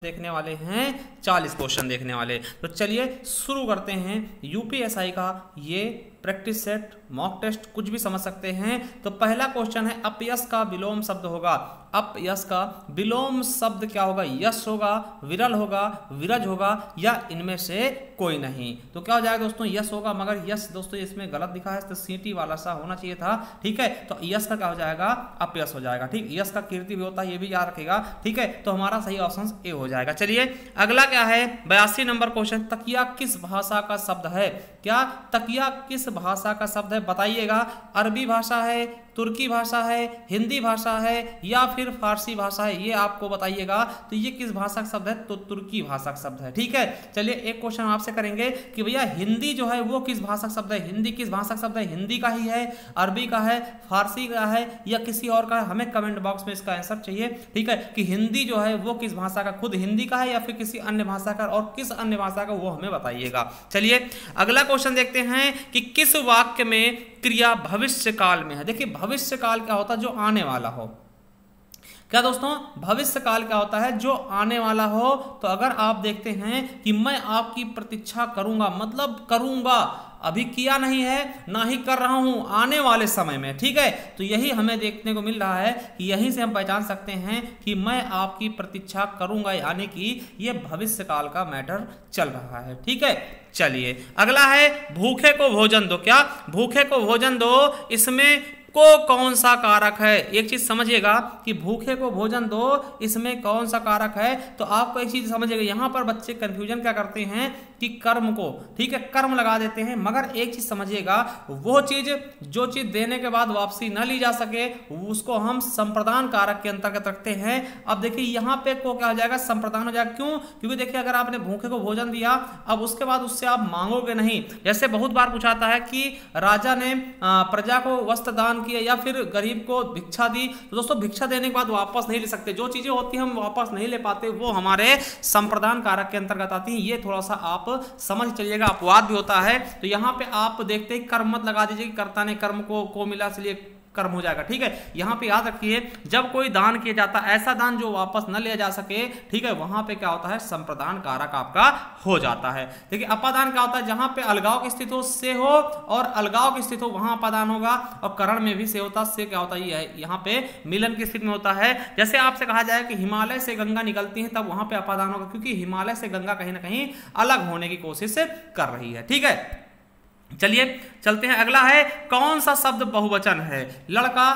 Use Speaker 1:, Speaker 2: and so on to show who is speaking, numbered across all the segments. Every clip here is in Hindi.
Speaker 1: देखने वाले हैं 40 क्वेश्चन देखने वाले। तो चलिए शुरू करते हैं यूपीएसआई का ये प्रैक्टिस सेट मॉक टेस्ट। कुछ भी समझ सकते हैं। तो पहला क्वेश्चन है अपयश का विलोम शब्द होगा। अपयश का विलोम शब्द क्या होगा? यश होगा, विरल होगा, विरज होगा या इनमें से कोई नहीं। तो क्या हो जाएगा दोस्तों? यश होगा, मगर यश दोस्तों इसमें गलत दिखा है, तो सीटी वाला सा होना चाहिए था। ठीक है, तो यश का क्या हो जाएगा? अपयश हो जाएगा। ठीक, यश का कीर्ति भी होता है, ये भी याद रखेगा। ठीक है, तो हमारा सही ऑप्शन ए हो जाएगा। चलिए अगला क्या है? 82 नंबर क्वेश्चन, तकिया किस भाषा का शब्द है? क्या तकिया किस भाषा का शब्द है? बताइएगा। अरबी भाषा है, तुर्की भाषा है, हिंदी भाषा है या फिर फारसी भाषा है, ये आपको बताइएगा। तो ये किस भाषा का शब्द है? तो तुर्की भाषा का शब्द है। ठीक है, चलिए एक क्वेश्चन आपसे करेंगे कि भैया हिंदी जो है वो किस भाषा का शब्द है? हिंदी किस भाषा का शब्द है? हिंदी का ही है, अरबी का है, फारसी का है या किसी और का है? हमें कमेंट बॉक्स में इसका आंसर चाहिए। ठीक है, कि हिंदी जो है वो किस भाषा का, खुद हिंदी का है या फिर किसी अन्य भाषा का, और किस अन्य भाषा का वो हमें बताइएगा। चलिए अगला क्वेश्चन देखते हैं कि किस वाक्य में क्रिया भविष्य काल में है? देखिए भविष्य काल क्या होता है? जो आने वाला हो। क्या दोस्तों? भविष्य काल क्या होता है? जो आने वाला हो। तो अगर आप देखते हैं कि मैं आपकी प्रतीक्षा करूंगा, मतलब करूंगा, अभी किया नहीं है, ना ही कर रहा हूं, आने वाले समय में। ठीक है, तो यही हमें देखने को मिल रहा है कि यहीं से हम पहचान सकते हैं कि मैं आपकी प्रतीक्षा करूंगा, यानी कि ये भविष्य काल का मैटर चल रहा है। ठीक है, चलिए अगला है भूखे को भोजन दो। क्या? भूखे को भोजन दो, इसमें को कौन सा कारक है? एक चीज समझिएगा कि भूखे को भोजन दो, इसमें कौन सा कारक है? तो आपको एक चीज समझिएगा, यहां पर बच्चे कंफ्यूजन क्या करते हैं कि कर्म को, ठीक है, कर्म लगा देते हैं। मगर एक चीज समझिएगा, वो चीज जो चीज देने के बाद वापसी न ली जा सके उसको हम संप्रदान कारक के अंतर्गत रखते हैं। अब देखिए यहां पे को क्या हो जाएगा? संप्रदान हो जाएगा। क्यों? क्योंकि देखिए अगर आपने भूखे को भोजन दिया, अब उसके बाद उससे आप मांगोगे नहीं। जैसे बहुत बार पूछाता है कि राजा ने प्रजा को वस्त्र दान किया या फिर गरीब को भिक्षा दी। तो दोस्तों भिक्षा देने के बाद वापस नहीं ले सकते, जो चीजें होती हैं हम वापस नहीं ले पाते, वो हमारे संप्रदान कारक के अंतर्गत आती हैं। ये थोड़ा सा आप समझ चलिएगा, अपवाद भी होता है। तो यहां पे आप देखते हैं कर्म मत लगा दीजिए कि कर्ता ने कर्म को मिला इसलिए कर्म हो जाएगा। ठीक है, यहां पे याद रखिए जब कोई दान किया जाता है, ऐसा दान जो वापस न लिया जा सके, ठीक है, वहां पे क्या होता है? संप्रदान कारक आपका हो जाता है। देखिए अपादान क्या होता है? जहां पे अलगाव की स्थिति हो, से हो, और अलगाव की स्थिति हो वहां अपादान होगा, और करण में भी से होता, से क्या होता है? यहां पे मिलन की स्थिति में होता है। जैसे आपसे कहा जाए कि हिमालय से गंगा निकलती है, तब वहां पे अपादान होगा, क्योंकि हिमालय से गंगा कहीं ना कहीं अलग होने की कोशिश कर रही है। ठीक है, चलिए चलते हैं। अगला है कौन सा शब्द बहुवचन है? लड़का,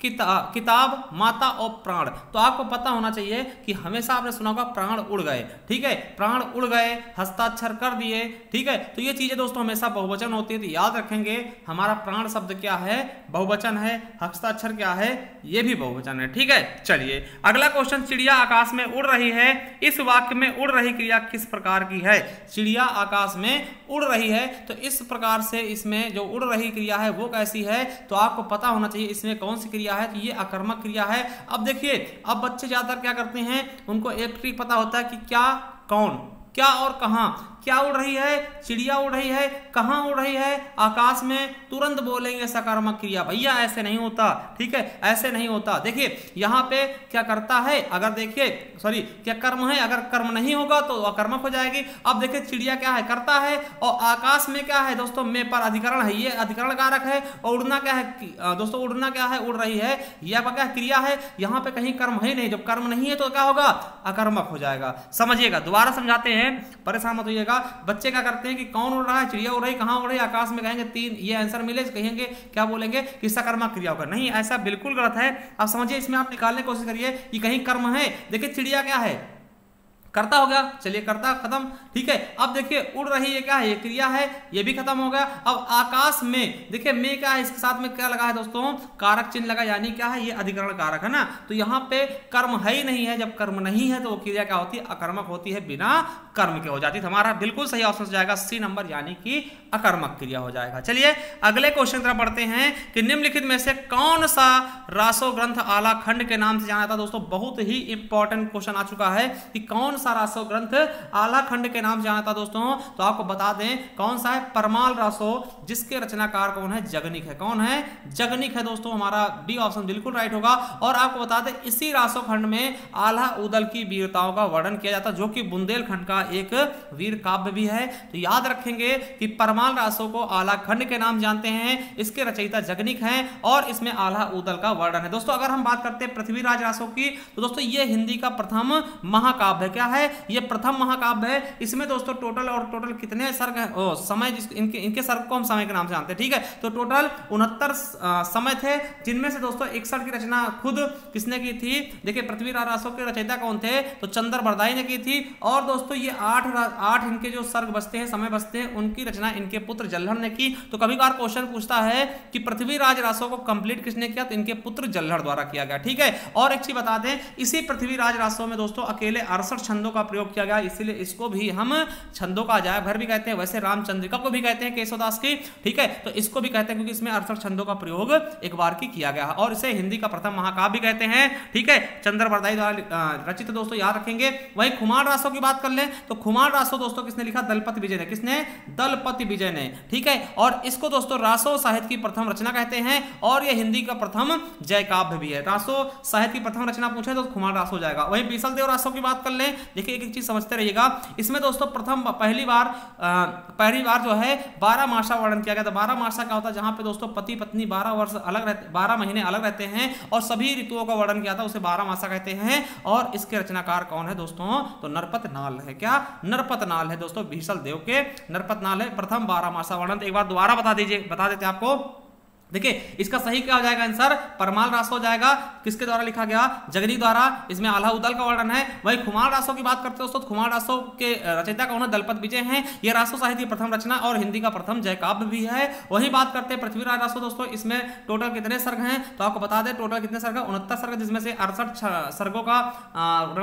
Speaker 1: किताब, माता और प्राण। तो आपको पता होना चाहिए कि हमेशा आपने सुना होगा प्राण उड़ गए। ठीक है, प्राण उड़ गए, हस्ताक्षर कर दिए। ठीक है, तो ये चीजें दोस्तों हमेशा बहुवचन होती है। तो याद रखेंगे हमारा प्राण शब्द क्या है? बहुवचन है। हस्ताक्षर क्या है? ये भी बहुवचन है। ठीक है, चलिए अगला क्वेश्चन, चिड़िया आकाश में उड़ रही है, इस वाक्य में उड़ रही क्रिया किस प्रकार की है? चिड़िया आकाश में उड़ रही है, तो इस प्रकार से इसमें जो उड़ रही क्रिया है वो कैसी है? तो आपको पता होना चाहिए इसमें कौन सी क्रिया है। तो ये अकर्मक क्रिया है। अब देखिए, अब बच्चे ज्यादातर क्या करते हैं, उनको एक ट्रिक पता होता है कि क्या, कौन, क्या और कहां। क्या उड़ रही है? चिड़िया उड़ रही है। कहां उड़ रही है? आकाश में। तुरंत बोलेंगे सकारात्मक क्रिया। भैया ऐसे नहीं होता। ठीक है, ऐसे नहीं होता। देखिए यहां पे क्या करता है, अगर देखिए सॉरी क्या कर्म है, अगर कर्म नहीं होगा तो अकर्मक हो जाएगी। अब देखिए चिड़िया क्या है? करता है। और आकाश में क्या है दोस्तों? में पर अधिकरण है, ये अधिकरण कारक है। और उड़ना क्या है दोस्तों? उड़ना क्या है? उड़ रही है, यह क्या क्रिया है। यहां पे कहीं कर्म है नहीं, जब कर्म नहीं है तो क्या होगा? अकर्मक हो जाएगा। समझिएगा, दोबारा समझाते हैं, परेशान मत होइएगा। बच्चे क्या करते हैं कि कौन उड़ रहा है? चिड़िया उड़ रही। कहां उड़ रही? आकाश में। कहेंगे 3, ये आंसर मिले, कहेंगे क्या बोलेंगे कि सकर्मक क्रिया होगा। नहीं, ऐसा बिल्कुल गलत है। आप समझिए, इसमें आप निकालने की कोशिश करिए कि कहीं कर्म है। देखिए चिड़िया क्या है? करता हो गया। चलिए करता खत्म। ठीक है, अब देखिए उड़ रही है, क्या है? ये क्रिया है, ये भी खत्म हो गया। अब आकाश में, देखिए में क्या है? इसके साथ में क्या लगा है दोस्तों? कारक चिन्ह लगा, यानी क्या है? ये अधिकरण कारक है ना। तो यहां पे कर्म है ही नहीं है। जब कर्म नहीं है तो वो क्रिया क्या होती है? अकर्मक होती है, बिना कर्म के हो जाती है। हमारा बिल्कुल सही ऑप्शन हो जाएगा सी नंबर, यानी कि अकर्मक क्रिया हो जाएगा। चलिए अगले क्वेश्चन तरफ पढ़ते हैं कि निम्नलिखित में से कौन सा रासो ग्रंथ आला खंड के नाम से जाना जाता है? दोस्तों बहुत ही इंपॉर्टेंट क्वेश्चन आ चुका है कि कौन सा रासो ग्रंथ आल्हा खंड के नाम जाना था दोस्तों? तो आपको बता दें कौन सा है, परमाल रासो, जिसके रचनाकार कौन है, जगनिक है। कौन है, जगनिक है दोस्तों। हमारा डी ऑप्शन बिल्कुल राइट होगा। और आपको बता दें इसी रासो खंड में आल्हा उदल की वीरताओं का वर्णन किया जाता है, जो कि बुंदेलखंड का एक वीर काव्य भी है। तो याद रखेंगे कि परमाल रासो को आल्हा खंड के नाम जानते हैं, इसके रचयिता जगनिक हैं और इसमें आल्हा उदल का वर्णन है। दोस्तों अगर हम बात करते हैं पृथ्वीराज रासो की, तो दोस्तों ये हिंदी का प्रथम महाकाव्य है। क्या है, ये प्रथम महाकाव्य है। इसमें दोस्तों टोटल कितने सर्ग हैं, समय, इनके सर्ग को हम समय के नाम से जानते हैं, ठीक है। तो टोटल 69 समय थे, जिनमें से दोस्तों 61 की रचना खुद किसने की थी? देखिए पृथ्वीराज रासो के रचयिता कौन थे? तो चंद्र बरदाई ने की थी। और दोस्तों ये 8 इनके जो सर्ग बचते हैं, समय बचते हैं, उनकी रचना इनके पुत्र जल्हड़ ने की। तो कभी कभार क्वेश्चन पूछता है कि पृथ्वीराज रासो को कंप्लीट किसने किया? तो इनके पुत्र जल्हड़ द्वारा किया गया, ठीक है। और एक चीज बता दें, इसी पृथ्वीराज रासो में दोस्तों अकेले 68 छंदों का प्रयोग किया गया, इसीलिए इसको भी हम छंदों का अजायब घर भी कहते हैं। वैसे रामचंद्रिका को भी कहते हैं केशवदास की, ठीक है। तो इसको भी कहते हैं क्योंकि इसमें 68 छंदों का प्रयोग एक बार की किया गया है। और इसे हिंदी का प्रथम महाकाव्य भी कहते हैं, ठीक है। चंद्र बरदाई द्वारा रचित दोस्तों, याद रखेंगे। वही खुमार रासो की बात कर लें तो खुमार रासो दोस्तों किसने लिखा? दलपति विजय ने। किसने? दलपति विजय ने, ठीक है। और इसको दोस्तों रासो साहित्य की प्रथम रचना कहते हैं और यह हिंदी का प्रथम जय काव्य भी है। रासो साहित्य की प्रथम रचना पूछे तो खुमार रासो जाएगा। वही बीसल देव रासो की बात कर लें, देखिए एक चीज समझते रहिएगा। इसमें दोस्तों पहली बार जो है 12 मासा वर्णन किया गया था। 12 मासा क्या होता है? जहां पे दोस्तों पति पत्नी 12 महीने अलग रहते हैं और सभी ऋतुओं का वर्णन किया था, उसे 12 मासा कहते हैं। और इसके रचनाकार कौन है दोस्तों? तो नरपत नाल है। क्या? नरपत नाल है दोस्तों, बीसल देव के नरपत नाल है प्रथम 12 मासा वर्णन। तो एक बार दोबारा बता देते आपको। देखिए इसका सही क्या हो जाएगा आंसर? परमाल रासो हो जाएगा। किसके द्वारा लिखा गया? जगनिक द्वारा। इसमें आल्हा उदल का वर्णन है। वही खुमार रासो की बात करते हैं दोस्तों, खुमार रासो के रचयिता कौन है? दलपत विजय हैं। यह रासो साहित्य की प्रथम रचना और हिंदी का प्रथम जय काव्य भी है। वही बात करते हैं पृथ्वीराज रासो दोस्तों, इसमें टोटल कितने सर्ग हैं? तो आपको बता दें टोटल कितने सर्ग? 69 सर्ग, जिसमें से 68 सर्गों का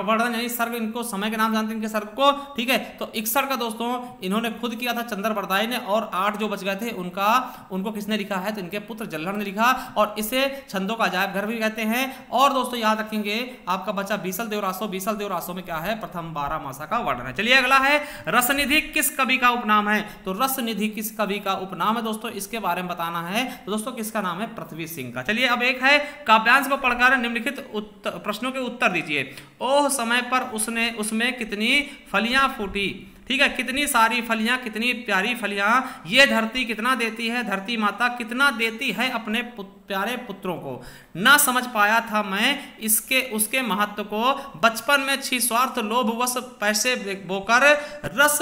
Speaker 1: वर्णन, यानी सर्ग इनको समय के नाम जानते हैं इनके सर्ग को, ठीक है। तो 61 का दोस्तों इन्होंने खुद किया था चंद्र बरदाई ने, और 8 जो बच गए थे उनको किसने लिखा है? तो इनके पुत्र जल्हड़ ने लिखा। और इसे छंदों का अजायब घर भी कहते हैं। और दोस्तों याद रखेंगे आपका बचा बीसल देव रासो। बीसल देव रासो में क्या है? प्रथम 12 मासा का वर्णन है। चलिए अगला है रसनिधि किस कवि का उपनाम है? तो रसनिधि किस कवि का उपनाम है दोस्तों, इसके बारे में बताना है। तो दोस्तों किसका नाम है? पृथ्वी सिंह का। चलिए अब एक है काव्यांश को पढ़कर निम्नलिखित प्रश्नों के उत्तर दीजिए। ओह समय पर उसमें कितनी फलियां फूटी, ठीक है। कितनी सारी फलियां, कितनी प्यारी फलियां, ये धरती कितना देती है, धरती माता कितना देती है अपने प्यारे पुत्रों को। ना समझ पाया था मैं उसके महत्व को, बचपन में छी स्वार्थ लोभवश पैसे बोकर रस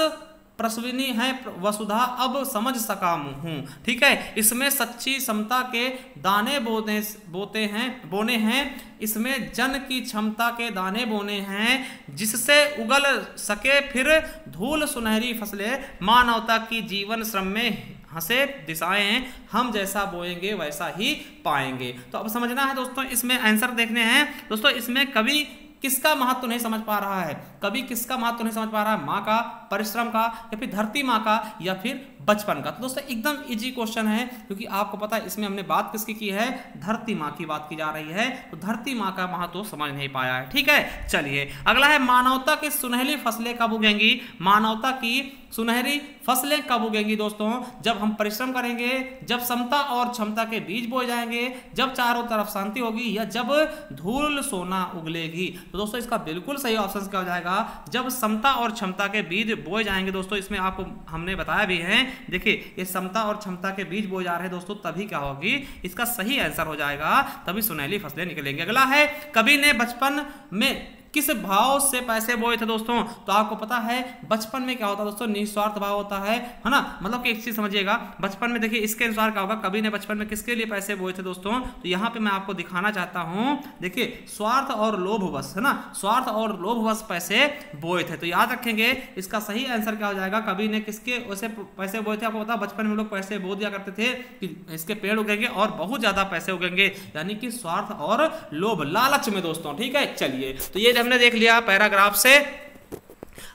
Speaker 1: प्रसविनी है वसुधा अब समझ सका हूं, ठीक है। इसमें सच्ची समता के दाने बोने हैं, इसमें जन की क्षमता के दाने बोने हैं, जिससे उगल सके फिर धूल सुनहरी फसलें, मानवता की जीवन श्रम में हंसे दिशाएं, हम जैसा बोएंगे वैसा ही पाएंगे। तो अब समझना है दोस्तों, इसमें आंसर देखने हैं दोस्तों। इसमें कवि किसका महत्व नहीं समझ पा रहा है? कभी किसका महत्व नहीं समझ पा रहा है? माँ का, परिश्रम का, या फिर धरती माँ का, या फिर बचपन का? तो दोस्तों एकदम इजी क्वेश्चन है, क्योंकि आपको पता है इसमें हमने बात किसकी की है? धरती माँ की बात की जा रही है। तो धरती माँ का महत्व समझ नहीं पाया है, ठीक है। चलिए अगला है मानवता की सुनहरी फसलें कब उगेंगी? मानवता की सुनहरी फसलें कब उगेंगी दोस्तों? जब हम परिश्रम करेंगे, जब समता और क्षमता के बीज बोए जाएंगे, जब चारों तरफ शांति होगी, या जब धूल सोना उगलेगी। तो दोस्तों इसका बिल्कुल सही ऑप्शन क्या हो जाएगा? जब समता और क्षमता के बीज बोए जाएंगे। दोस्तों इसमें आपको हमने बताया भी है, देखिए ये समता और क्षमता के बीज बोए जा रहे हैं दोस्तों, तभी क्या होगी? इसका सही आंसर हो जाएगा, तभी सुनहरी फसलें निकलेंगी। अगला है कवि ने बचपन में किस भाव से पैसे बोए थे दोस्तों? तो आपको पता है बचपन में क्या होता है दोस्तों? निस्वार्थ भाव होता है ना। मतलब कि एक चीज समझिएगा, बचपन में देखिए इसके अनुसार क्या होगा? कवि ने बचपन में किसके लिए पैसे बोए थे दोस्तों? तो यहाँ पे मैं आपको दिखाना चाहता हूँ, देखिए स्वार्थ और लोभवश, है ना, स्वार्थ और लोभवश पैसे बोए थे। तो याद रखेंगे इसका सही आंसर क्या हो जाएगा? कवि ने किसके वैसे पैसे बोए थे? आपको पता बचपन में लोग पैसे बो दिया करते थे कि इसके पेड़ उगेंगे और बहुत ज्यादा पैसे उगेंगे, यानी कि स्वार्थ और लोभ, लालच में दोस्तों, ठीक है। चलिए तो ये हमने देख लिया पैराग्राफ से।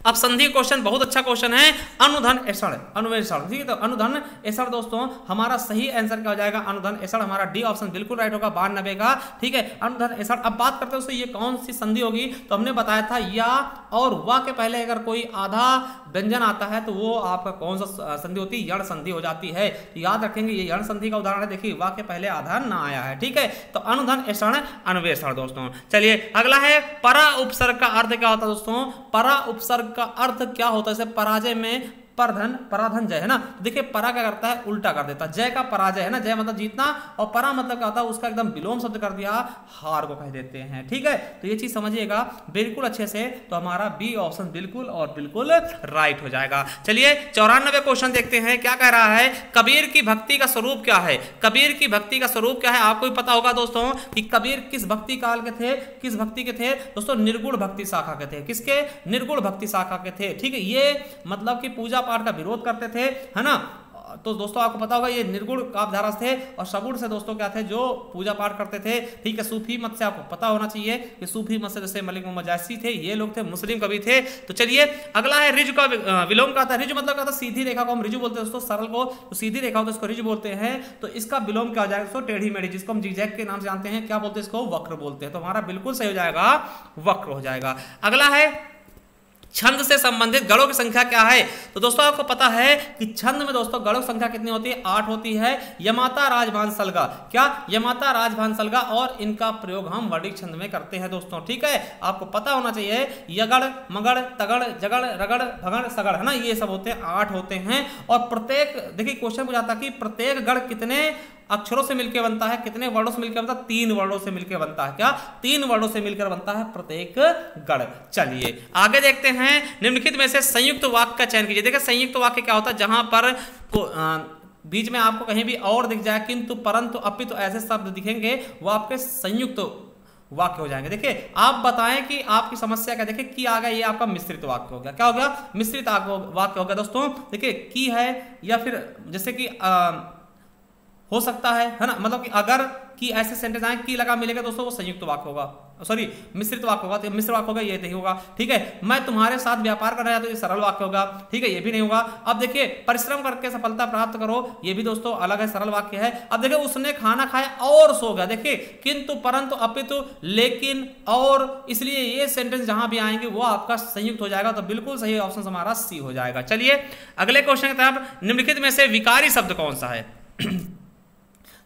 Speaker 1: अब संधि क्वेश्चन बहुत अच्छा क्वेश्चन है, अनुधन ऐसड़ अनुवेषण, ठीक है। तो अनुधन ऐसड़ दोस्तों हमारा सही आंसर क्या हो जाएगा, अनुधन ऐसड़, हमारा डी ऑप्शन बिल्कुल राइट होगा 92 का, ठीक है। अनुधन ऐसड़। अब बात करते हैं दोस्तों ये कौन सी संधि होगी, तो हमने बताया था या और वा के पहले अगर कोई आधा व्यंजन आता है तो वो आपका कौन सा संधि होती है, यण संधि हो जाती है। तो याद रखेंगे ये यण संधि का उदाहरण है, देखिए वा के पहले आधा ना आया है, ठीक है। तो अनुधन ऐसड़ अन्वेषण दोस्तों। चलिए अगला है परा उपसर्ग का अर्थ क्या होता है दोस्तों, परा उपसर्ग का अर्थ क्या होता है, जैसे पराजय में परधन पराधन जय है ना, देखिए परा क्या करता है, उल्टा कर देता है, जय का पराजय है ना, जय मतलब जीतना, और परा मतलब क्या होता है, उसका एकदम विलोम शब्द कर दिया, हार को कह देते हैं, ठीक है। तो ये चीज समझिएगा बिल्कुल अच्छे से, तो हमारा बी ऑप्शन बिल्कुल और बिल्कुल राइट हो जाएगा। चलिए 94 क्वेश्चन देखते हैं क्या कह रहा है, कबीर की भक्ति का स्वरूप क्या है, कबीर की भक्ति का स्वरूप क्या है। आपको भी पता होगा दोस्तों कि कबीर किस भक्ति काल के थे, किस भक्ति के थे दोस्तों, निर्गुण भक्ति शाखा के थे, किसके, निर्गुण भक्ति शाखा के थे, ठीक है। ये मतलब कि पूजा पाठ का विरोध करते थे, है ना। तो दोस्तों आपको पता होगा ये निर्गुण काव्यधारस थे, और सगुण से दोस्तों क्या थे, जो पूजा पाठ करते थे, ठीक है। सूफी मत से आपको पता होना चाहिए कि सूफी मत से जैसे मलिक मोहम्मद जायसी थे, ये लोग थे, मुस्लिम कवि थे। तो चलिए अगला है रिज का विलोम का था, रिज मतलब क्या था, सीधी रेखा को हम रिजु बोलते हैं दोस्तों, सरल को तो सीधी रेखा हो तो इसको रिज बोलते हैं। तो इसका विलोम क्या हो जाएगा दोस्तों, टेढ़ी मेढ़ी, जिसको हम जिगजैग के नाम से जानते हैं, क्या बोलते हैं इसको, वक्र बोलते हैं। तो हमारा बिल्कुल सही हो जाएगा, वक्र हो जाएगा। अगला है छंद से संबंधित गणों की संख्या क्या है। तो दोस्तों आपको पता है कि छंद में दोस्तों गणों की संख्या कितनी होती है, 8 होती है। यमाता राजभान सलगा, क्या यमाता राजभान सलगा, और इनका प्रयोग हम वर्णिक छंद में करते हैं दोस्तों, ठीक है। आपको पता होना चाहिए यगड़ मगड़ तगड़ जगड़ रगड़ भगड़ सगड़, है ना, ये सब होते हैं, 8 होते हैं। और प्रत्येक देखिए क्वेश्चन पूछा था कि प्रत्येक गण कितने अक्षरों से मिलकर बनता है, कितने वर्णों से मिलकर बनता है, 3 वर्णों से मिलकर बनता है, क्या 3 वर्णों से मिलकर बनता है प्रत्येक गण। चलिए आगे देखते हैं, निम्नलिखित में से संयुक्त वाक्य का चयन कीजिए। देखिए संयुक्त वाक्य क्या होता है, जहां पर बीच में आपको कहीं भी और दिख जाए, किंतु परंतु अपितु ऐसे शब्द दिखेंगे, वो आपके संयुक्त वाक्य हो जाएंगे। देखिए आप बताएं कि आपकी समस्या क्या, देखिए की आ गया, ये आपका मिश्रित वाक्य हो गया, क्या हो गया, मिश्रित वाक्य हो गया दोस्तों। देखिए की है, या फिर जैसे कि हो सकता है ना, मतलब कि अगर कि ऐसे सेंटेंस आए की लगा मिलेगा दोस्तों, वो संयुक्त वाक्य होगा, सॉरी मिश्रित वाक्य होगा, तो मिश्र वाक्य होगा, ये नहीं होगा, ठीक है। मैं तुम्हारे साथ व्यापार कर रहा है, तो ये सरल वाक्य होगा, ठीक है, ये भी नहीं होगा। अब देखिए परिश्रम करके सफलता प्राप्त करो, ये भी दोस्तों अलग है, सरल वाक्य है। अब देखिए उसने खाना खाया और सो गया, देखिए किंतु परंतु अपितु लेकिन और, इसलिए ये सेंटेंस जहां भी आएंगे वो आपका संयुक्त हो जाएगा। तो बिल्कुल सही ऑप्शन हमारा सी हो जाएगा। चलिए अगले क्वेश्चन की तरफ, निम्नलिखित में से विकारी शब्द कौन सा है।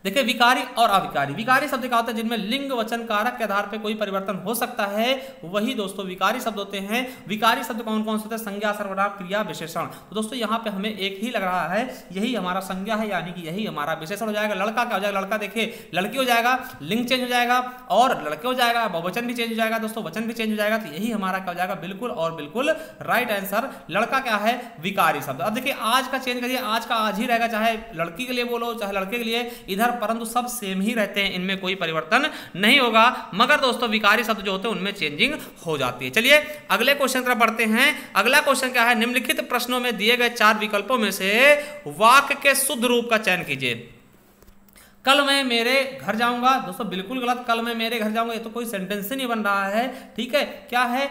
Speaker 1: देखिए विकारी और अविकारी, विकारी शब्द क्या होता है, जिनमें लिंग वचन कारक के आधार पर कोई परिवर्तन हो सकता है, वही दोस्तों विकारी शब्द होते हैं। विकारी शब्द कौन कौन से होते हैं, संज्ञा सर्वनाम क्रिया विशेषण। तो दोस्तों यहाँ पे हमें एक ही लग रहा है, यही हमारा संज्ञा है, यानी कि यही हमारा विशेषण हो जाएगा। लड़का क्या हो जाएगा, लड़का देखिए लड़की हो जाएगा, लिंग चेंज हो जाएगा, और लड़के हो जाएगा, बहुवचन भी चेंज हो जाएगा दोस्तों, वचन भी चेंज हो जाएगा। तो यही हमारा क्या हो जाएगा, बिल्कुल और बिल्कुल राइट आंसर, लड़का क्या है, विकारी शब्द। अब देखिए आज का चेंज करिए, आज का आज ही रहेगा, चाहे लड़की के लिए बोलो चाहे लड़के के लिए, इधर परंतु सब सेम ही रहते हैं, इनमें कोई परिवर्तन नहीं होगा, मगर दोस्तों विकारी शब्द जो होते हैं उनमें चेंजिंग हो जाती है। चलिए अगले क्वेश्चन की तरफ बढ़ते हैं। अगला क्वेश्चन क्या है, निम्नलिखित प्रश्नों में दिए गए 4 विकल्पों में से वाक्य के शुद्ध रूप का चयन कीजिए। कल मैं मेरे घर जाऊंगा, दोस्तों बिल्कुल गलत, कल मैं मेरे घर जाऊंगा ये तो कोई सेंटेंस ही नहीं बन रहा है, ठीक है। क्या है,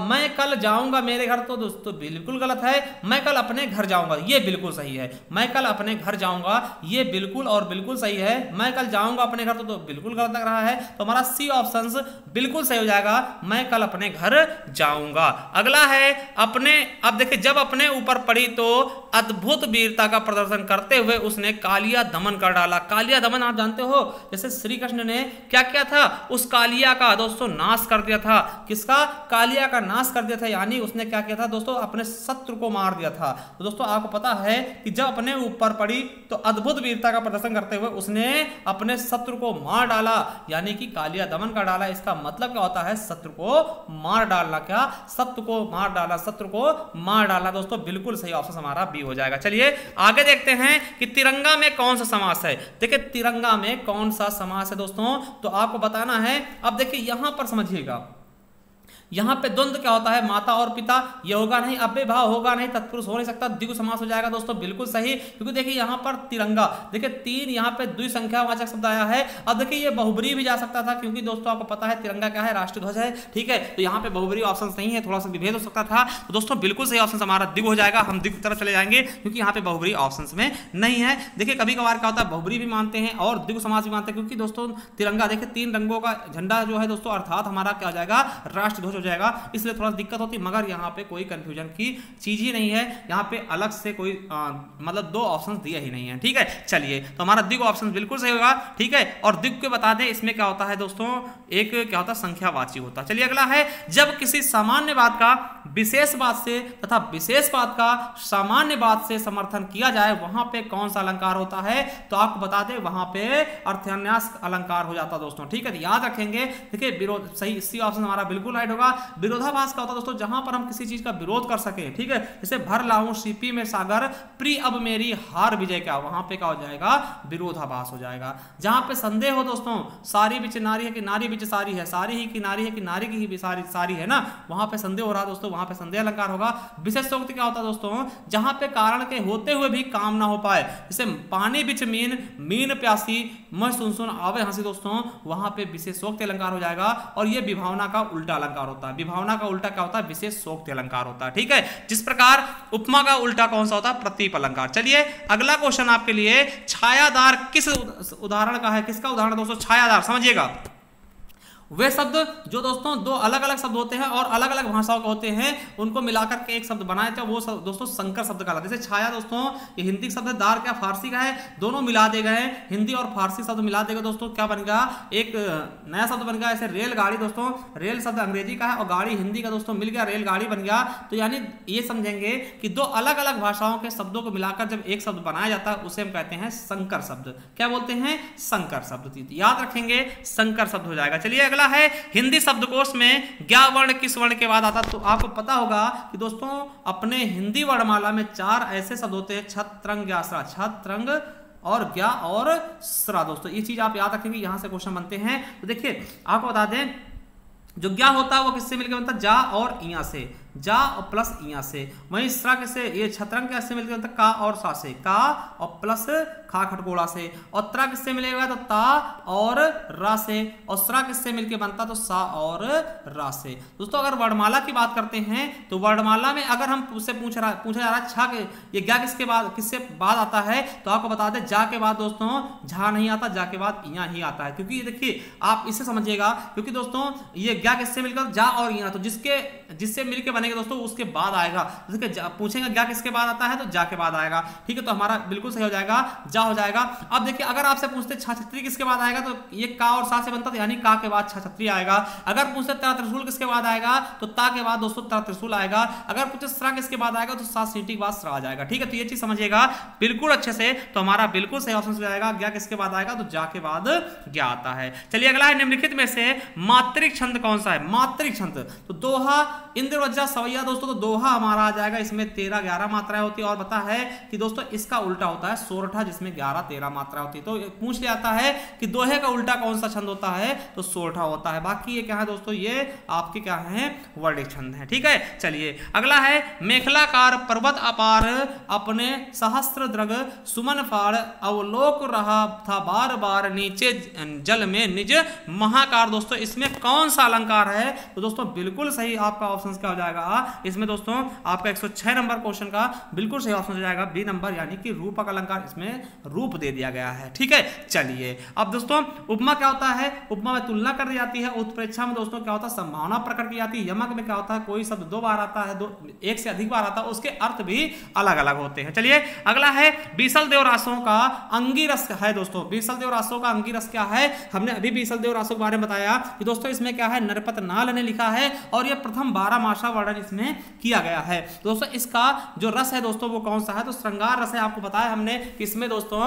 Speaker 1: मैं कल जाऊंगा मेरे घर, तो दोस्तों बिल्कुल गलत है। मैं कल अपने घर जाऊंगा, ये बिल्कुल सही है। मैं कल अपने घर जाऊंगा, ये बिल्कुल और बिल्कुल सही है। मैं कल जाऊंगा अपने घर, तो बिल्कुल गलत लग रहा है। तो हमारा सी ऑप्शन बिल्कुल सही हो जाएगा, मैं कल अपने घर जाऊंगा। अगला है अपने, अब देखिए जब अपने ऊपर पड़ी तो अद्भुत वीरता का प्रदर्शन करते हुए उसने कालिया दमन कर डाला। कालिया दमन आप जानते हो, जैसे श्री कृष्ण ने क्या किया था, उस कालिया का दोस्तों नाश कर दिया था। किसका, कालिया का नाश कर दिया था, यानी उसने क्या किया था दोस्तों, अपने शत्रु को मार दिया था। तो दोस्तों आपको पता है कि जब अपने ऊपर पड़ी तो अद्भुत वीरता का प्रदर्शन करते हुए उसने अपने शत्रु को मार डाला, यानी कि कालिया दमन कर डाला। इसका मतलब क्या होता है, शत्रु को मार डालना, क्या शत्रु को मार डाला, शत्रु को मार डालना। दोस्तों बिल्कुल सही ऑप्शन हमारा बी हो जाएगा। चलिए आगे देखते हैं कि तिरंगा में कौन सा समास है। देखिए तिरंगा में कौन सा समास है दोस्तों, तो आपको बताना है। अब देखिए यहां पर समझिएगा, यहाँ पे द्वंद्व क्या होता है, माता और पिता, ये होगा नहीं, अव्यय भाव होगा नहीं, तत्पुरुष हो नहीं सकता, द्विगु समास हो जाएगा दोस्तों, बिल्कुल सही। क्योंकि देखिए यहाँ पर तिरंगा, देखिए 3 यहाँ पे द्विसंख्यावाचक शब्द आया है। अब देखिए ये बहुब्री भी जा सकता था, क्योंकि दोस्तों आपको पता है तिरंगा क्या है, राष्ट्रीय ध्वज है, ठीक है। तो यहाँ पे बहुब्री ऑप्शन नहीं है, थोड़ा सा विभेद हो सकता था। तो दोस्तों बिल्कुल सही ऑप्शन हमारा द्विगु हो जाएगा, हम द्विगु की तरफ चले जाएंगे, क्योंकि यहाँ पे बहुब्री ऑप्शन में नहीं है। देखिए कभी कभार क्या होता है, बहुब्री भी मानते हैं और द्विगु समास भी मानते हैं, क्योंकि दोस्तों तिरंगा देखिए 3 रंगों का झंडा जो है दोस्तों, अर्थात हमारा क्या हो जाएगा, राष्ट्रीय ध्वज हो जाएगा, इसलिए थोड़ा दिक्कत होती, मगर यहाँ पे कोई कंफ्यूजन की चीज ही नहीं है। यहाँ पे अलग से कोई मतलब 2 ऑप्शन दिए ही नहीं है, ठीक है। चलिए तो हमारा द्विगु ऑप्शन बिल्कुल सही होगा, ठीक है। और द्विगु के बता दें इसमें क्या होता है दोस्तों, एक क्या होता है, संख्यावाची होता है। चलिए अगला है, जब किसी सामान्य बात का विशेष बात से तथा विशेष बात का सामान्य बात से समर्थन किया जाए, वहां पे कौन सा अलंकार होता है, तो आपको बता दें वहां पे अर्थान्यास अलंकार हो जाता है दोस्तों, ठीक है। याद रखेंगे, देखिए विरोध सही, इसी ऑप्शन हमारा बिल्कुल राइट होगा। विरोधाभास का होता है दोस्तों, जहां पर हम किसी चीज का विरोध कर सके, ठीक है, जैसे भर लाऊं सीपी में सागर, प्रिय अब मेरी हार विजय, क्या वहां पे क्या हो जाएगा, विरोधाभास हो जाएगा। जहां पे संदेह हो दोस्तों, सारी बिच नारी है कि नारी बिच सारी है, सारी ही की नारी है कि नारी की ही सारी है ना, वहां पे संदेह हो रहा है दोस्तों, वहां पे संदेह अलंकार होगा। विशेषोक्ति क्या होता है दोस्तों, जहां पे कारण के होते हुए भी काम ना हो पाए, जैसे पानी बिच मीन, मीन प्यासी, मैं सुन सुन आवे हंसी दोस्तों, वहां पे विशेषोक्ति अलंकार हो जाएगा। और ये विभावना का उल्टा अलंकार होता है, विभावना का उल्टा क्या होता है, विशेषोक्ति अलंकार होता है, ठीक है। जिस प्रकार उपमा का उल्टा कौन सा होता है, प्रतीप अलंकार। चलिए अगला क्वेश्चन आपके लिए, छायादार किस उदाहरण का है, किसका उदाहरण दोस्तों, छायादार, समझिएगा। वे शब्द जो दोस्तों 2 अलग अलग शब्द होते हैं और अलग अलग भाषाओं के होते हैं, उनको मिलाकर के एक शब्द बनाए थे, वो दोस्तों संकर शब्द कहलाता है। जैसे छाया दोस्तों, ये हिंदी शब्द है, दार क्या फारसी का है, दोनों मिला दे गए, हिंदी और फारसी शब्द मिला देगा दोस्तों, क्या बन गया, एक नया शब्द बन गया। ऐसे रेलगाड़ी दोस्तों, रेल शब्द अंग्रेजी का है और गाड़ी हिंदी का दोस्तों, मिल गया रेलगाड़ी बन गया। तो यानी ये समझेंगे कि 2 अलग अलग भाषाओं के शब्दों को मिलाकर जब एक शब्द बनाया जाता है, उसे हम कहते हैं संकर शब्द। क्या बोलते हैं, संकर शब्द, याद रखेंगे, संकर शब्द हो जाएगा। चलिए अगला है, हिंदी शब्दकोश में ज्ञा वर्ण किस वर्ण के बाद आता है, तो आपको पता होगा कि दोस्तों अपने हिंदी वर्णमाला में 4 ऐसे शब्द होते हैं, छत्रंग ज्ञास्रा, छत्रंग और ज्ञा और स्रा दोस्तों, ये चीज आप याद रखेंगे, यहां से क्वेश्चन बनते हैं। तो देखिए आपको बता दें, जो ज्ञा होता है वो किससे मिलकर बनता है, जा और इया से, जा और प्लस इया से। वहीं स्रा किससे, ये छत्रंग कैसे मिलकर बनता है, का और सा से, का और प्लस खा खटकोड़ा से। और त्रा किससे मिलेगा, तो ता और रा से। और स्रा किससे मिलकर बनता, तो सा और रा से। दोस्तों अगर वर्णमाला की बात करते हैं, तो वर्णमाला में अगर हम उससे पूछा जा रहा है छा के, ये ज्ञा किसके बाद आता है, तो आपको बता दें जा के बाद दोस्तों झा नहीं आता, जा के बाद इया ही आता है। क्योंकि देखिए आप इसे समझिएगा, क्योंकि दोस्तों ये ज्ञा किससे मिलकर, जा और इया, तो जिससे मिलकर बनेगा दोस्तों उसके बाद आएगा। जैसे पूछेंगे ज्ञा किसके बाद आता है, तो जा के बाद आएगा, ठीक है। तो हमारा बिल्कुल सही हो जाएगा, जा हो जाएगा। अब देखिए अगर आपसे पूछते छा छत्री किसके बाद आएगा, तो ये का और सा से बनता, तो यानी का के बाद छा छत्री आएगा। अगर पूछते ता त्रिशूल किसके बाद आएगा, तो ता के बाद दोस्तों ता त्रिशूल आएगा। अगर पूछते स्रा किसके बाद आएगा, तो सा सीटी के बाद स्रा आ जाएगा, ठीक है। तो ये चीज समझिएगा बिल्कुल अच्छे से। तो हमारा बिल्कुल सही ऑप्शन हो जाएगा, ज्ञा किसके बाद आएगा, तो जा के बाद ज्ञा आता है। चलिए अगला है, निम्नलिखित में से मात्रिक छंद कौन सा है, मात्रिक छंद, तो दोहा, इंद्रवज्जा, सवैया दोस्तों, तो दोहा हमारा आ जाएगा, इसमें 13-11 मात्राएं होती है। और पता है कि दोस्तों इसका उल्टा होता है सोरठा, जिसमें 11-13 मात्रा होती है। तो पूछ लिया जाता है कि दोहे का उल्टा कौन सा छंद होता है, तो सोरठा होता है। बाकी ये क्या है दोस्तों, ये आपके क्या है, वर्णिक छंद है, ठीक है। चलिए अगला है, मेखलाकार पर्वत अपार अपने सहस्त्र द्रग सुमन फाड़ अवलोक रहा था बार बार नीचे जल में निज महाकार। दोस्तों इसमें कौन सा अलंकार है, तो दोस्तों बिल्कुल सही आपका ऑप्शन क्या हो जाएगा, इसमें दोस्तों आपका 106 नंबर क्वेश्चन का बिल्कुल सही ऑप्शन हो जाएगा बी नंबर, यानी कि रूपक अलंकार, इसमें रूप दे दिया गया है, ठीक है। चलिए अब दोस्तों उपमा क्या होता है, उपमा में तुलना कर दी जाती है। उत्प्रेक्षा में दोस्तों क्या होता है, संभावना प्रकट की जाती है। यमक में क्या होता है, कोई शब्द 2 बार आता है, 1 से अधिक बार आता है, उसके अर्थ भी अलग अलग होते हैं। चलिए अगला है, बीसल देव रासों का अंगिरस है दोस्तों, बीसल देव रासों का अंगिरस क्या है, हमने अभी बीसल देव रासों के बारे में बताया कि दोस्तों इसमें क्या है, नरपत नाल ने लिखा है और यह प्रथम 12 मासा वर्णन इसमें किया गया है। दोस्तों इसका जो रस है दोस्तों वो कौन सा है, तो श्रृंगार रस है। आपको बताया हमने कि इसमें दोस्तों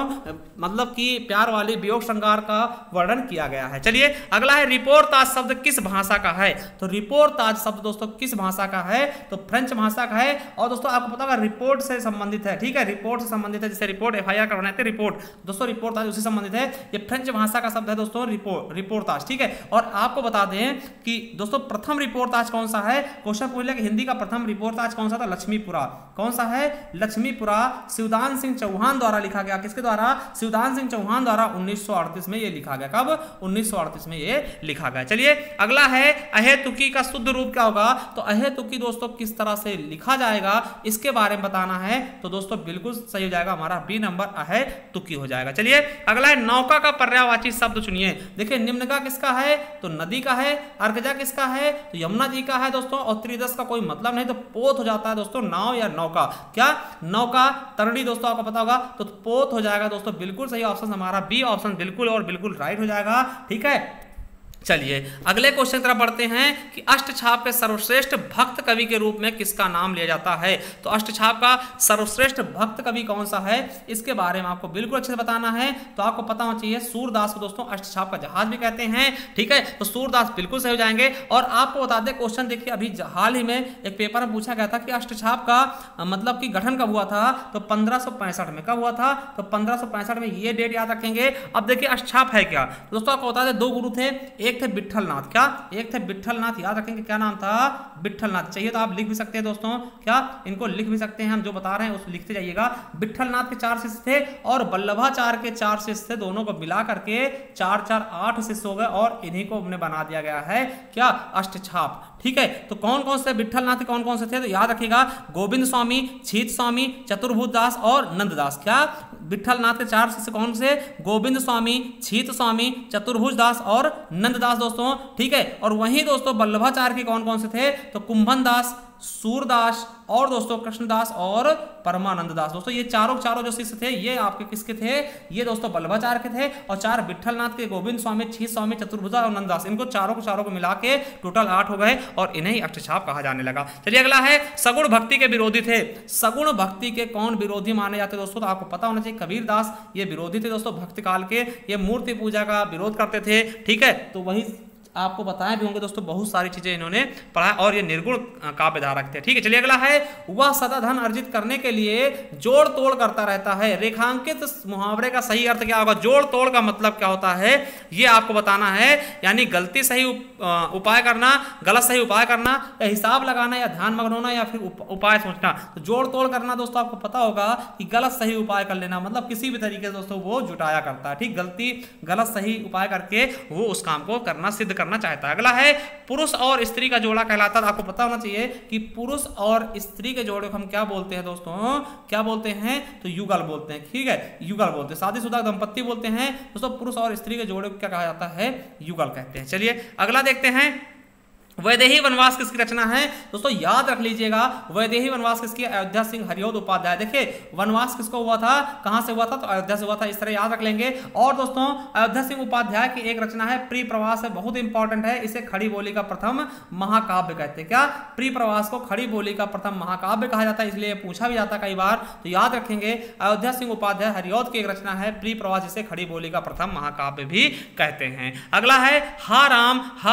Speaker 1: मतलब कि प्यार वाली वियोग श्रृंगार का वर्णन किया गया है। चलिए अगला है रिपोर्ताज शब्द किस भाषा का है, तो रिपोर्ताज शब्द दोस्तों किस भाषा का है, तो फ्रेंच भाषा का है। और दोस्तों आपको पता होगा रिपोर्ट से संबंधित है, ठीक है, रिपोर्ट से संबंधित है, जैसे रिपोर्ट एफआईआर का बनाते रिपोर्ट, दोस्तों रिपोर्ताज उससे संबंधित है। ये फ्रेंच भाषा का शब्द है दोस्तों रिपोर्ताज, ठीक है। और आपको बता दें कि दोस्तों प्रथम रिपोर्ताज कौन सा है, क्वेश्चन पूछ लिया कि हिंदी का प्रथम रिपोर्ताज कौन सा था, लक्ष्मीपुरा। कौन सा है, लक्ष्मीपुरा। शिवदान सिंह चौहान द्वारा लिखा गया, किसके द्वारा, शिवदान सिंह चौहान द्वारा 1938 में ये लिखा गया। कब, 1938 में ये लिखा गया। चलिए अगला है अहेतुकी का शुद्ध रूप क्या होगा, तो अहेतुकी दोस्तों किस तरह से लिखा जाएगा इसके बारे में बताना है, तो दोस्तों बिल्कुल सही हो जाएगा हमारा बी नंबर, अहेतुकी हो जाएगा। चलिए अगला है नौका का पर्यायवाची शब्द चुनिए। देखिए निम्नगा किसका है, तो नदी का है। अर्कजा किसका है, तो यमुना जी का है दोस्तों। और त्रिदश का कोई मतलब नहीं, तो पोत हो जाता है दोस्तों नाव या नौका। क्या, नौका, तरणी दोस्तों आपको पता होगा, तो पोत हो जाएगा दोस्तों। बिल्कुल सही ऑप्शन हमारा बी ऑप्शन बिल्कुल और बिल्कुल राइट हो जाएगा, ठीक है। चलिए अगले क्वेश्चन की तरफ बढ़ते हैं कि अष्टछाप के सर्वश्रेष्ठ भक्त कवि के रूप में किसका नाम लिया जाता है, तो अष्टछाप का सर्वश्रेष्ठ भक्त कवि कौन सा है इसके बारे में आपको बिल्कुल अच्छे से बताना है। तो आपको पता होना चाहिए सूरदास को दोस्तों अष्टछाप का जहाज भी कहते हैं, ठीक है। तो सूरदास बिल्कुल सही हो जाएंगे। और आपको बता दें क्वेश्चन देखिए अभी हाल ही में एक पेपर में पूछा गया था कि अष्टछाप का मतलब कि गठन कब हुआ था, तो 1565 में। कब हुआ था, तो 1565 में। ये डेट याद रखेंगे। अब देखिए अष्टछाप है क्या, दोस्तों आपको बता दें दो गुरु थे, एक थे विट्ठलनाथ। क्या, एक थे विट्ठलनाथ, याद रखेंगे क्या नाम था, विट्ठलनाथ। चाहिए तो आप लिख भी सकते हैं दोस्तों, क्या इनको लिख भी सकते हैं, हम जो बता रहे हैं उसको लिखते जाइएगा। विट्ठलनाथ के 4 शिष्य थे और वल्लभाचार्य के 4 शिष्य थे, दोनों को मिला करके 4 8 शिष्य हो गए और इन्हीं को हमने बना दिया गया है क्या, अष्टछाप, ठीक है। तो कौन कौन से विट्ठलनाथ कौन कौन से थे, तो याद रखिएगा गोविंद स्वामी, छीत स्वामी, चतुर्भुज दास और नंददास। क्या, विट्ठलनाथ के 4 शिष्य कौन से, गोविंद स्वामी, छीत स्वामी, चतुर्भुज दास और नंददास दोस्तों, ठीक है। और वहीं दोस्तों वल्लभाचार्य के कौन कौन से थे, तो कुंभन दास, सूरदास और दोस्तों कृष्णदास और परमानंद दास। दोस्तों ये चारों जो शिष्य थे ये आपके किसके थे, ये दोस्तों वल्लभाचार्य के थे। और 4 विट्ठलनाथ के, गोविंद स्वामी, छीत स्वामी, चतुर्भुजा और नंददास, इनको चारों को मिला के टोटल 8 हो गए और इन्हें अष्टछाप कहा जाने लगा। चलिए अगला है सगुण भक्ति के विरोधी थे। सगुण भक्ति के कौन विरोधी माने जाते दोस्तों, तो आपको पता होना चाहिए कबीर दास ये विरोधी थे दोस्तों भक्ति काल के। ये मूर्ति पूजा का विरोध करते थे, ठीक है। तो वही आपको बताए भी होंगे दोस्तों, बहुत सारी चीजें इन्होंने पढ़ा और ये निर्गुण काव्य धारक थे, ठीक है। चलिए अगला है वह सदा धन अर्जित करने के लिए जोड़ तोड़ करता रहता है। रेखांकित मुहावरे का सही अर्थ क्या होगा, जोड़ तोड़ का मतलब क्या होता है ये आपको बताना है। यानी गलती सही उपाय करना, गलत सही उपाय करना, या हिसाब लगाना, या ध्यान मग्न होना, या फिर उपाय सोचना। तो जोड़ तोड़ करना दोस्तों आपको पता होगा कि गलत सही उपाय कर लेना, मतलब किसी भी तरीके से दोस्तों वो जुटाया करता है, ठीक। गलती गलत सही उपाय करके वो उस काम को करना, सिद्ध करना चाहता है। अगला है पुरुष और स्त्री का जोड़ा कहलाता है। आपको पता होना चाहिए कि पुरुष और स्त्री के जोड़े को हम क्या बोलते हैं दोस्तों, क्या बोलते हैं, तो युगल बोलते हैं, ठीक है, युगल बोलते हैं। शादीशुदा दंपत्ति बोलते हैं दोस्तों, पुरुष और स्त्री के जोड़े को क्या कहा जाता है, युगल कहते हैं। चलिए अगला देखते हैं वैदेही वनवास किसकी रचना है दोस्तों, याद रख लीजिएगा वैदेही वनवास किसकी, अयोध्या सिंह हरिऔध उपाध्याय। देखिए वनवास किसको हुआ था, कहां से हुआ था, तो अयोध्या से हुआ था, इस तरह याद रख लेंगे। और दोस्तों अयोध्या सिंह उपाध्याय की एक रचना है प्रिय प्रवास है, बहुत इंपॉर्टेंट है, इसे खड़ी बोली का प्रथम महाकाव्य कहते हैं। क्या, प्रिय प्रवास को खड़ी बोली का प्रथम महाकाव्य कहा जाता है, इसलिए पूछा भी जाता है कई बार, तो याद रखेंगे अयोध्या सिंह उपाध्याय हरिऔध की एक रचना है प्रिय प्रवास, जिसे खड़ी बोली का प्रथम महाकाव्य भी कहते हैं। अगला है हा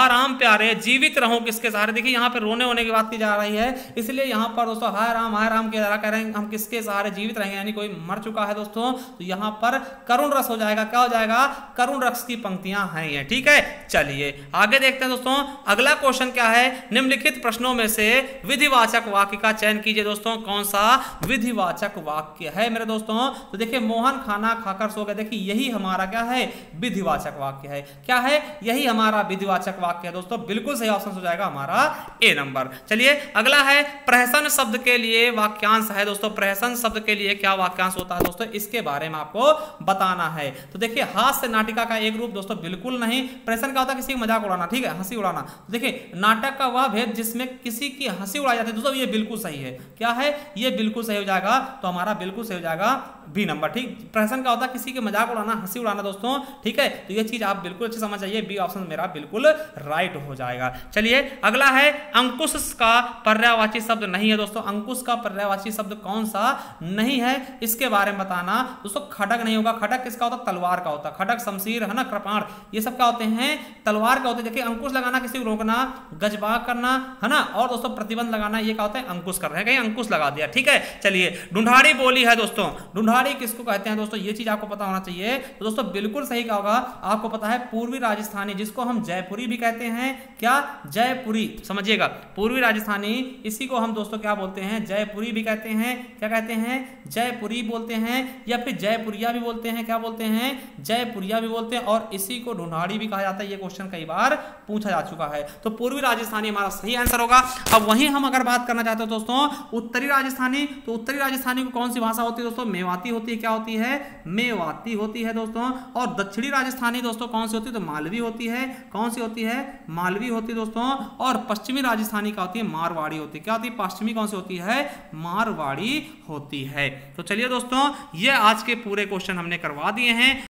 Speaker 1: राम प्यारे जीवित रहो किसके सहारे। देखिए यहाँ पे रोने होने की बात की जा रही है, इसलिए यहाँ पर दोस्तों हाय राम के द्वारा कह रहे हैं हम किसके सहारे जीवित रहेंगे, यानी कोई मर चुका है दोस्तों। तो यहाँ पर करुण रस हो जाएगा, क्या हो जाएगा, करुण रस की पंक्तियां हैं ये, ठीक है। चलिए आगे देखते हैं दोस्तों। अगला क्वेश्चन क्या है, निम्नलिखित प्रश्नों में से विधिवाचक वाक्य का चयन कीजिए दोस्तों। कौन सा विधिवाचक वाक्य है मेरे दोस्तों, तो देखिए मोहन खाना खाकर सो गए। देखिए यही हमारा क्या है, विधिवाचक वाक्य है। क्या है, यही हमारा विधिवाचक वाक्य है दोस्तों, बिल्कुल सही ऑप्शन हो जाएगा हमारा ए नंबर। चलिए अगला है प्रहसन शब्द के लिए वाक्यांश है दोस्तों। प्रहसन शब्द के लिए क्या वाक्यांश होता है दोस्तों, इसके बारे में आपको बताना है। तो देखिए हास्य नाटिका का एक रूप दोस्तों, बिल्कुल नहीं। प्रहसन क्या होता है, किसी का मजाक उड़ाना, ठीक है, हंसी उड़ाना। देखिए नाटक का वह भेद जिसमें किसी की हंसी उड़ाई जाती है दोस्तों, ये बिल्कुल सही है। क्या है, ये बिल्कुल सही हो जाएगा, तो हमारा बिल्कुल सही हो जाएगा बी नंबर, ठीक। प्रहसन क्या होता है, किसी के मजाक उड़ाना, हंसी उड़ाना दोस्तों, ठीक है। तो ये चीज आप बिल्कुल अच्छे समझ जाइए, बी ऑप्शन मेरा बिल्कुल राइट हो जाएगा। चलिए चलिए अगला है अंकुश का पर्यायवाची शब्द नहीं है दोस्तों। अंकुश का पर्यायवाची शब्द कौन सा नहीं है इसके बारे में बताना दोस्तों। खड्ग नहीं होगा। खड्ग किसका होता है? तलवार का होता है। खड्ग, शमशीर है ना, कृपाण, ये सब क्या होते हैं? तलवार का होते हैं। देखिए अंकुश लगाना किसी को रोकना, गजबाग करना है ना, और दोस्तों प्रतिबंध लगाना, ये क्या होता है? अंकुश कर रहे हैं, कहीं अंकुश लगा दिया। ठीक है, चलिए ढूंढाड़ी बोली है दोस्तों। ढूंढाड़ी किसको कहते हैं दोस्तों? ये चीज आपको पता होना चाहिए। तो दोस्तों बिल्कुल सही क्या होगा, आपको पता है पूर्वी राजस्थानी, जिसको हम जयपुरी भी कहते हैं। क्या? जयपुरी, समझिएगा, पूर्वी राजस्थानी, इसी को हम दोस्तों क्या बोलते हैं? जयपुरी भी कहते हैं। क्या कहते हैं? जयपुरी बोलते हैं, या फिर जयपुरिया भी बोलते हैं। क्या बोलते हैं? जयपुरिया भी बोलते हैं, और इसी को ढूंढाड़ी भी कहा जाता है। ये क्वेश्चन कई बार पूछा जा चुका है। तो पूर्वी राजस्थानी हमारा सही आंसर होगा। अब वहीं हम अगर बात करना चाहते हो दोस्तों उत्तरी राजस्थानी, तो उत्तरी राजस्थानी को कौन सी भाषा होती है दोस्तों? मेवाती होती है। क्या होती है? मेवाती होती है दोस्तों। और दक्षिणी राजस्थानी दोस्तों कौन सी होती है? तो मालवी होती है। कौन सी होती है? मालवी होती है दोस्तों। और पश्चिमी राजस्थानी क्या होती है? मारवाड़ी होती है। क्या होती है? पश्चिमी कौन सी होती है? मारवाड़ी होती है। तो चलिए दोस्तों ये आज के पूरे क्वेश्चन हमने करवा दिए हैं।